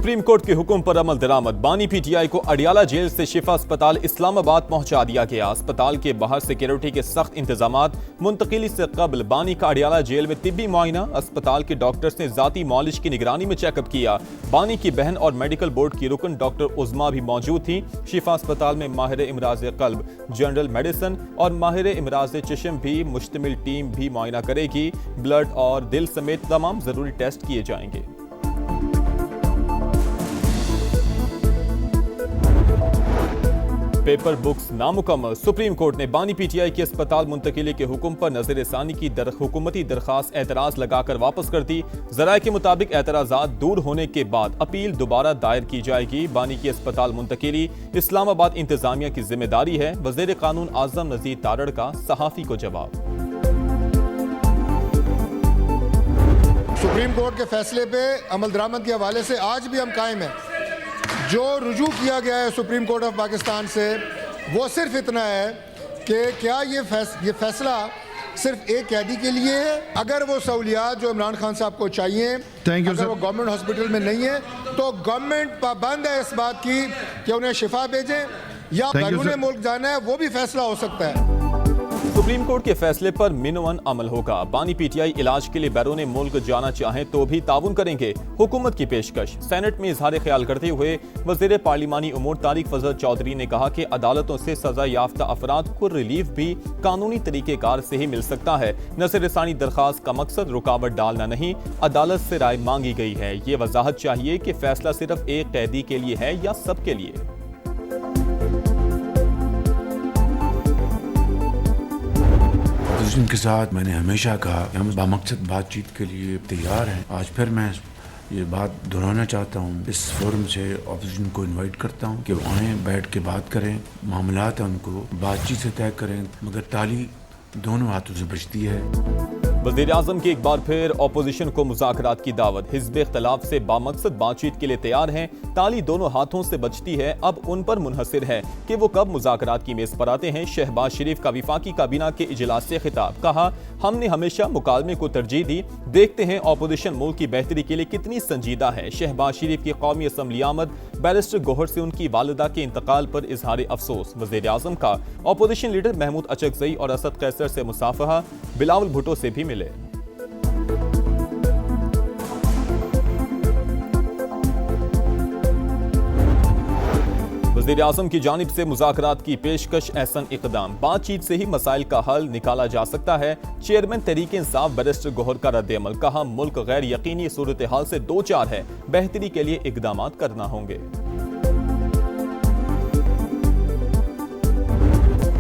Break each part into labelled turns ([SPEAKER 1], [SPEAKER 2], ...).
[SPEAKER 1] Supreme court के हुक्म पर अमल दरामद। बानी पीटीआई को अडियाला जेल से शिफा अस्पताल इस्लामाबाद पहुंचा दिया गया। अस्पताल के बाहर सिक्योरिटी के सख्त इंतजामात। मुंतकिली से कबल बानी का अडियाला जेल में तिब्बी मुआयना। अस्पताल के डॉक्टर्स ने जाती मॉलिज की निगरानी में चेकअप किया। बानी की बहन और मेडिकल बोर्ड की रुकन डॉक्टर उज़मा भी मौजूद थी। शिफा अस्पताल में माहिर इमराज कल्ब, जनरल मेडिसिन और माहिर इमराज चश्म भी मुश्तमिल टीम भी मुआयना करेगी। ब्लड और दिल समेत तमाम जरूरी टेस्ट किए जाएंगे। पेपर बुक्स नामुकम्मल। सुप्रीम कोर्ट ने बानी पीटीआई के अस्पताल मुंतकिली के हुक्म पर नजर सानी की हुकूमती दरखास्त एतराज लगाकर वापस कर दी। जराये के मुताबिक एतराजात दूर होने के बाद अपील दोबारा दायर की जाएगी। बानी की अस्पताल मुंतकिली इस्लामाबाद इंतजामिया की जिम्मेदारी है। वजीर कानून आजम नजीर तारड़ का सहाफी को जवाब।
[SPEAKER 2] सुप्रीम कोर्ट के फैसले पे अमल दरामद के हवाले से आज भी हम कायम हैं। जो रुजू किया गया है सुप्रीम कोर्ट ऑफ पाकिस्तान से वो सिर्फ इतना है कि क्या ये फैसला सिर्फ एक कैदी के लिए है। अगर वो सहूलियात जो इमरान खान साहब को चाहिए अगर वो गवर्नमेंट हॉस्पिटल में नहीं है तो गवर्नमेंट पाबंद है इस बात की कि उन्हें शिफा भेजें या बैरून मुल्क जाना है, वो भी फैसला हो सकता है।
[SPEAKER 1] सुप्रीम कोर्ट के फैसले पर मिनवन अमल होगा। बानी पीटीआई इलाज के लिए बैरून मुल्क जाना चाहें तो भी ताउन करेंगे। हुकूमत की पेशकश। सेनेट में इजहार ख्याल करते हुए वजीर पार्लिमानी उमूर तारिक फजल चौधरी ने कहा कि अदालतों से सजा याफ्ता अफराद को रिलीफ भी कानूनी तरीकेकार से ही मिल सकता है। नजर रसानी दरखास्त का मकसद रुकावट डालना नहीं, अदालत से राय मांगी गई है। ये वजाहत चाहिए कि फैसला सिर्फ एक कैदी के लिए है या सबके लिए।
[SPEAKER 3] के साथ मैंने हमेशा कहा कि हम बामकसद बातचीत के लिए तैयार हैं। आज फिर मैं ये बात दोहराना चाहता हूँ। इस फोरम से ऑपोजिशन को इनवाइट करता हूँ कि वो आए, बैठ के बात करें, मामलात हैं उनको बातचीत से तय करें, मगर ताली दोनों हाथों से बचती है।
[SPEAKER 1] वज़ीर आज़म की एक बार फिर अपोजिशन को मुज़ाकरात की दावत। हिज़्ब इख्तिलाफ से बामकसद बातचीत के लिए तैयार हैं। ताली दोनों हाथों से बचती है, अब उन पर मुनहसिर है कि वो कब मुज़ाकरात की मेज़ पर आते हैं। शहबाज शरीफ का विफाकी काबीना के इजलास से खिताब। कहा, हमने हमेशा मुकालमे को तरजीह दी, देखते हैं अपोजिशन मुल्क की बेहतरी के लिए कितनी संजीदा है। शहबाज शरीफ की कौमी असम्बली आमद। बैरिस्टर गोहर से उनकी वालिदा के इंतकाल पर इजहार अफसोस। वज़ीर आज़म का अपोजिशन लीडर महमूद अचकज़ई और असद कैसर से मुसाफहा। बिलावल भुट्टो से भी मिले। वज़ीर आज़म की जानिब से मुज़ाकरात की पेशकश एहसन इक़दाम। बातचीत से ही मसाइल का हल निकाला जा सकता है। चेयरमैन तहरीक इंसाफ बैरिस्टर गोहर का रद्द-ए-अमल। कहा, मुल्क गैर यकीनी सूरत हाल से दो चार है, बेहतरी के लिए इक़दाम करना होंगे।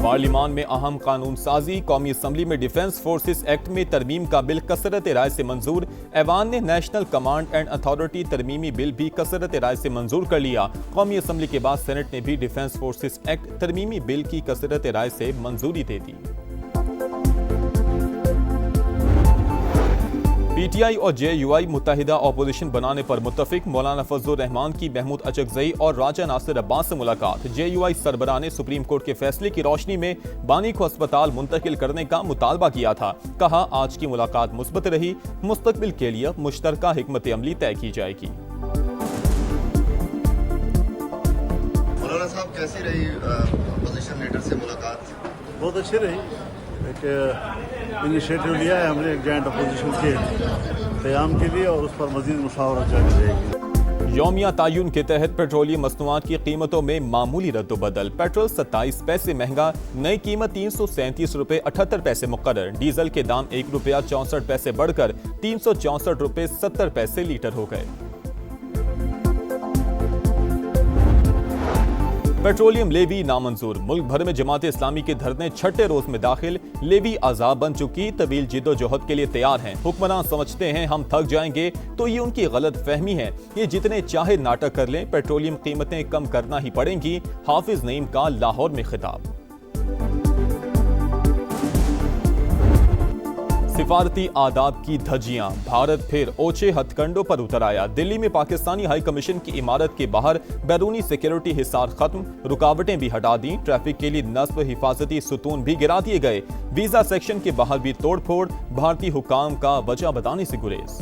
[SPEAKER 1] पार्लिमान में अहम कानून साजी। कौमी असम्बली में डिफेंस फोर्सेस एक्ट में तरमीम का बिल कसरत राय से मंजूर। ऐवान ने नेशनल कमांड एंड अथॉरिटी तरमीमी बिल भी कसरत राय से मंजूर कर लिया। कौमी असम्बली के बाद सेनेट ने भी डिफेंस फोर्सेस एक्ट तरमीमी बिल की कसरत राय से मंजूरी दे दी। पीटीआई और जेयूआई मुत्तहिदा अपोजिशन बनाने पर मुत्तफिक। मौलाना फजलुर रहमान की महमूद अचकज़ई और राजा नासिर अब्बास से मुलाकात। जेयूआई सरबराह ने सुप्रीम कोर्ट के फैसले की रोशनी में बानी को अस्पताल मुंतकिल करने का मुतालबा किया था। कहा, आज की मुलाकात मुस्बत रही, मुस्तकबिल के लिए मुश्तरका हिकमत अमली तय की जाएगी।
[SPEAKER 4] मौलाना साहब, कैसी रही अपोजिशन लीडर से मुलाकात?
[SPEAKER 5] बहुत अच्छी रही। एक इनिशिएटिव लिया है हमने एक जॉइंट अपोजिशन के क़याम के लिए और उस पर मज़ीद मुशावरत जारी रहेगी।
[SPEAKER 1] यौमिया तायुन के तहत पेट्रोलियम मसनूआत की कीमतों में मामूली रद्द-ओ-बदल। पेट्रोल 27 पैसे महंगा, नई कीमत 337 रुपए 78 पैसे मुकर्रर। डीजल के दाम 1 रुपया 64 पैसे बढ़कर 364 रुपए 70 पैसे लीटर हो गए। पेट्रोलियम लेवी नामंजूर। मुल्क भर में जमात इस्लामी के धरने छठे रोज में दाखिल। लेवी आज़ाब बन चुकी, तवील जिद्दोजहद के लिए तैयार हैं। हुक्मरान समझते हैं हम थक जाएंगे, तो ये उनकी गलत फहमी है। ये जितने चाहे नाटक कर लें, पेट्रोलियम कीमतें कम करना ही पड़ेंगी। हाफिज नईम का लाहौर में खिताब। सिफारती आदाब की धज्जियां। भारत फिर ओछे हथकंडों पर उतर आया। दिल्ली में पाकिस्तानी हाई कमीशन की इमारत के बाहर बैरूनी सिक्योरिटी हिसार खत्म, रुकावटें भी हटा दी। ट्रैफिक के लिए नस्ब हिफाजती सुतून भी गिरा दिए गए। वीजा सेक्शन के बाहर भी तोड़फोड़, भारतीय हुकाम का वजह बताने से गुरेज।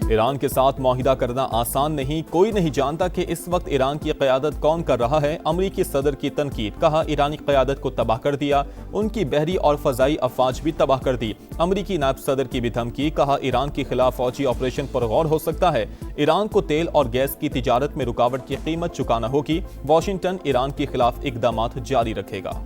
[SPEAKER 1] ईरान के साथ मुआहिदा करना आसान नहीं, कोई नहीं जानता कि इस वक्त ईरान की क़यादत कौन कर रहा है। अमरीकी सदर की तनकीद, कहा ईरानी क़यादत को तबाह कर दिया, उनकी बहरी और फ़ज़ाई अफवाज भी तबाह कर दी। अमरीकी नायब सदर की भी धमकी, कहा ईरान के खिलाफ फौजी ऑपरेशन पर गौर हो सकता है। ईरान को तेल और गैस की तिजारत में रुकावट की कीमत चुकाना होगी। वाशिंगटन ईरान के खिलाफ इक़दामात जारी रखेगा।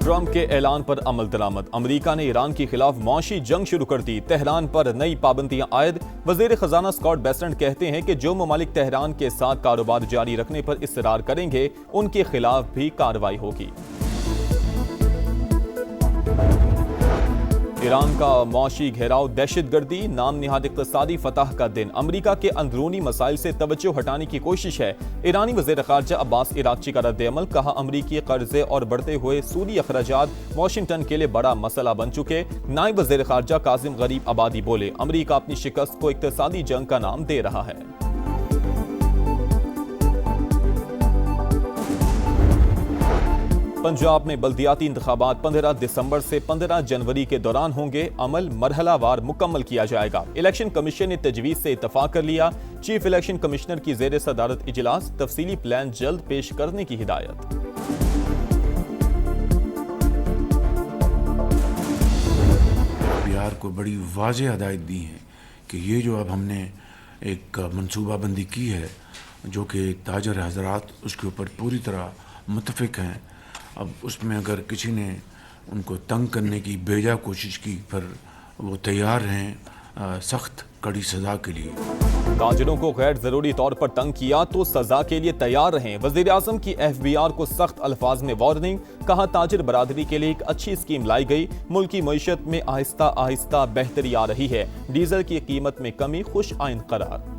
[SPEAKER 1] ट्रंप के ऐलान पर अमल दरामद, अमरीका ने ईरान के खिलाफ मौशी जंग शुरू कर दी, तेहरान पर नई पाबंदियां आयद। वजीर खजाना स्कॉट बेसेंट कहते हैं कि जो ममालिक तेहरान के साथ कारोबार जारी रखने पर इसरार करेंगे उनके खिलाफ भी कार्रवाई होगी। ईरान का मौशी घेराव, दहशतगर्दी, नाम निहाद इक़्तिसादी फतह का दिन, अमरीका के अंदरूनी मसाइल से तवज्जो हटाने की कोशिश है। ईरानी वज़ीर ख़ारजा अब्बास इराक़ची का रद्द-ए-अमल, कहा अमरीकी कर्जे और बढ़ते हुए सूदी अखराजात वाशिंगटन के लिए बड़ा मसला बन चुके। नायब वज़ीर ख़ारजा कासिम गरीब आबादी बोले, अमरीका अपनी शिकस्त को इक़्तिसादी जंग का नाम दे रहा है। पंजाब में बल्दियाती इंतखाबात 15 दिसंबर से 15 जनवरी के दौरान होंगे, अमल मरहलावार मुकम्मल किया जाएगा। इलेक्शन कमीशन ने तजवीज़ से इत्तफाक कर लिया। चीफ इलेक्शन कमिश्नर की ज़ेर सदारत इजलास, तफसीली प्लान जल्द पेश करने की हिदायत।
[SPEAKER 3] बिहार को बड़ी वाज़ेह हदायत दी है कि ये जो अब हमने एक मनसूबाबंदी की है, जो कि ताजर हजरात उसके ऊपर पूरी तरह मुत्तफ़िक हैं, अब उसमें अगर किसी ने उनको तंग करने की बेजा कोशिश की, फिर वो तैयार हैं सख्त कड़ी सज़ा के लिए।
[SPEAKER 1] ताजिरों को गैर ज़रूरी तौर पर तंग किया तो सज़ा के लिए तैयार रहें, वज़ीर आज़म की FBR को सख्त अल्फाज में वार्निंग, कहा ताजिर बरादरी के लिए एक अच्छी स्कीम लाई गई, मुल्की मईशत में आहिस्ता आहिस्ता बेहतरी आ रही है, डीजल की कीमत में कमी खुश आइंद करार।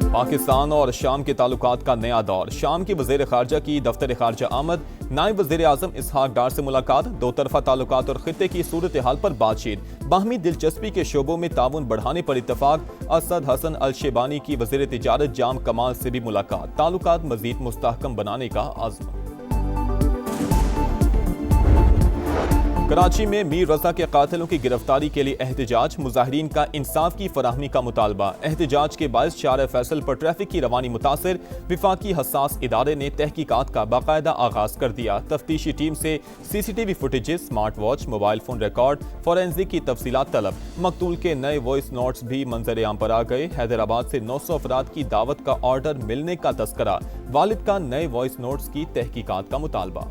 [SPEAKER 1] पाकिस्तान और शाम के ताल्लुकात का नया दौर, शाम की वज़ीर ख़ारजा की दफ्तर ख़ारजा आमद, नायब वज़ीर आज़म इसहाक डार से मुलाकात, दो तरफ़ा ताल्लुकात और ख़ित्ते की सूरत हाल पर बातचीत, बाहमी दिलचस्पी के शोबों में ताउन बढ़ाने पर इत्तफाक। असद हसन अल शेबानी की वज़ीर तिजारत जाम कमाल से भी मुलाकात, ताल्लुकात मज़ीद मुस्तहकम बनाने का आज़म। कराची में मीर रजा के कातिलों की गिरफ्तारी के लिए एहतजाज, मुजाहिरीन का इंसाफ की फराहमी का मुतालबा। एहतजाज के बायस शार फैसल पर ट्रैफिक की रवानी मुतासिर, विफाकी हसास इदारे ने तहकीकात का बाकायदा आगाज कर दिया। तफ्तीशी टीम से CCTV footages, smart watch, mobile phone record, forensic की तफसीलात तलब। मकतूल के नए वॉइस नोट्स भी मंजर आम पर आ गए। हैदराबाद से 900 अफराद की दावत का ऑर्डर मिलने का तस्करा, वालिद का नए वॉइस नोट्स की तहकीकात का मुतालबा।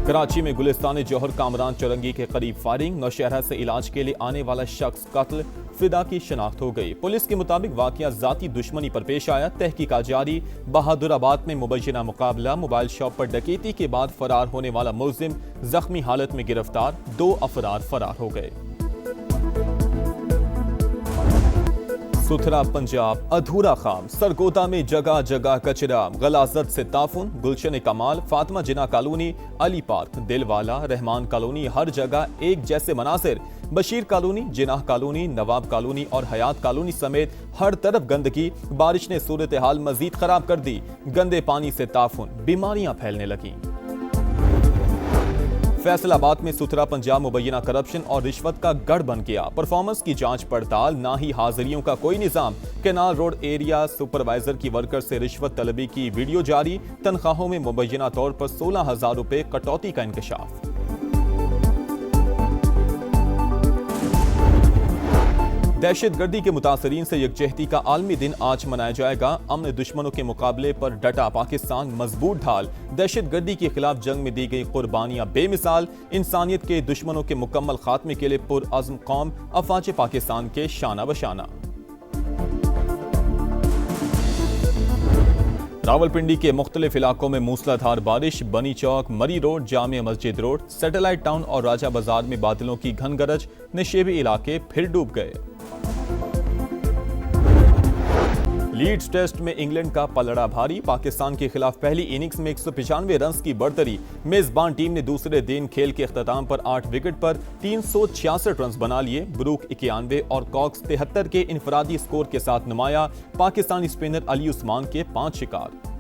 [SPEAKER 1] कराची में गुलिस्तान जौहर कामरान चौरंगी के करीब फायरिंग, नौशहरा से इलाज के लिए आने वाला शख्स कत्ल, फिदा की शनाख्त हो गई। पुलिस के मुताबिक वाकया जाती दुश्मनी पर पेश आया, तहकीकात जारी। बहादुराबाद में मुबैना मुकाबला, मोबाइल शॉप पर डकैती के बाद फरार होने वाला मुलजिम जख्मी हालत में गिरफ्तार, 2 अफराद फरार हो गए। सुथरा पंजाब अधूरा खाम, सरगोदा में जगह जगह कचरा, गलाजत से ताफुन, Gulshan Kamal, Fatima Jinnah colony, Ali park, Dilwala, Rahman colony, हर जगह एक जैसे मनासिर। Bashir colony, Jinnah colony, Nawab colony और हयात कॉलोनी समेत हर तरफ गंदगी, बारिश ने सूरत हाल मजीद खराब कर दी। गंदे पानी से ताफुन, बीमारियां फैलने लगी। फैसलाबाद में सुथरा पंजाब मुबैना करप्शन और रिश्वत का गढ़ बन गया। परफॉर्मेंस की जांच पड़ताल, ना ही हाजिरियों का कोई निजाम। केनाल रोड एरिया सुपरवाइजर की वर्कर से रिश्वत तलबी की वीडियो जारी, तनख्वाहों में मुबैना तौर पर 16,000 रुपए कटौती का इंकशाफ। दहशतगर्दी के मुतासरीन से यकजहती का आलमी दिन आज मनाया जाएगा। अमन दुश्मनों के मुकाबले पर डटा पाकिस्तान, मजबूत ढाल। दहशतगर्दी के खिलाफ जंग में दी गई कुर्बानियां बेमिसाल। इंसानियत के दुश्मनों के मुकम्मल खात्मे के लिए पुरअज़्म कौम, अफवाज पाकिस्तान के शाना बशाना। रावलपिंडी के मुख्तलिफ इलाकों में मूसलाधार बारिश, बनी चौक, मरी road, Jamia Masjid road, satellite town और राजा बाजार में बादलों की घन गरज, नशेबी इलाके फिर डूब गए। लीड्स टेस्ट में इंग्लैंड का पलड़ा भारी, पाकिस्तान के खिलाफ पहली इनिंग्स में 195 रन की बढ़तरी। मेजबान टीम ने दूसरे दिन खेल के अख्ताम पर 8 विकेट पर 366 रन बना लिए। ब्रूक 91 और कॉक्स 73 के इनफरादी स्कोर के साथ नुमाया। पाकिस्तानी स्पिनर अली उस्मान के 5 शिकार।